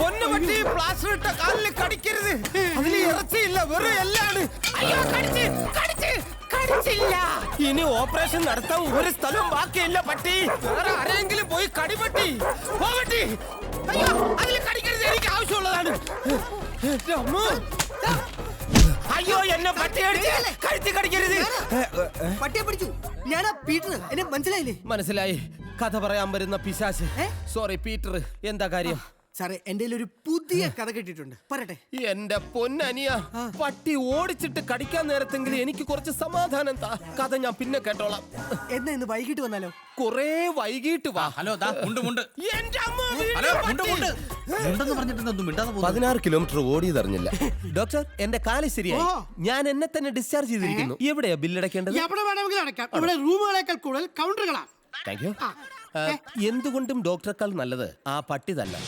പൊന്നു പറ്റി പ്ലാസ്റ്റർ ഇട്ട കാലിൽ കടിക്കരുത്. അതിന് ഇറച്ചിയില്ല, വെറും എല്ലാണ്. അയ്യോ കടിച്ചില്ല. ഇനി ഓപ്പറേഷൻ നടത്താൻ ഒരു സ്ഥലവും ബാക്കിയില്ല പട്ടി. വേറെ ആരെങ്കിലും പോയി കടിപട്ടി പോകട്ടി. അയ്യോ അതിൽ കടിക്കരുത്, എനിക്ക് ആവശ്യമുള്ളതാണ്. അയ്യോ എന്നെ പട്ടി കഴുത്തി കടിക്കരുത്. പട്ടിയെ പിടിച്ചു. ഞാനാ പീറ്റർ, എന്നെ മനസ്സിലായില്ലേ? മനസ്സിലായി. കഥ പറയാൻ വരുന്ന പിശാച്. സോറി പീറ്റർ, എന്താ കാര്യം? സാറേ, എന്റെ ഒരു പുതിയ കഥ കേട്ടിട്ടുണ്ട്, പറയട്ടെ? എന്റെ പൊന്നനിയ, പട്ടി ഓടിച്ചിട്ട് കടിക്കാൻ നേരത്തെങ്കിലും എനിക്ക് കുറച്ച് സമാധാനം താ. കഥ ഞാൻ പിന്നെ കേട്ടോളാം. എന്നാ ഇന്ന് വൈകിട്ട് വന്നാലോ? കൊറേ വൈകിട്ട് വാ. ഹലോ, മുണ്ട്. എന്റെ അമ്മ ഹലോ, മുണ്ടെന്ന് പറഞ്ഞിട്ടൊന്നും മിണ്ടാതെ പോകുന്നു. 16 കിലോമീറ്റർ ഓടിയതറിഞ്ഞില്ല. ഡോക്ടർ, എന്റെ കാല് ശരിയായി. ഞാൻ എന്നെ തന്നെ ഡിസ്ചാർജ് ചെയ്തിരിക്കുന്നു. എവിടെയാ ബില്ലടക്കേണ്ടത്? എവിടെ വേണമെങ്കിലും അടക്കാം. ഇവിടെ റൂമുകളേക്കാൾ കൂടുതൽ കൗണ്ടറുകളാണ്. Thank you. എന്തുകൊണ്ടും ഡോക്ടറേക്കാൾ നല്ലത് ആ പട്ടി തന്നെ.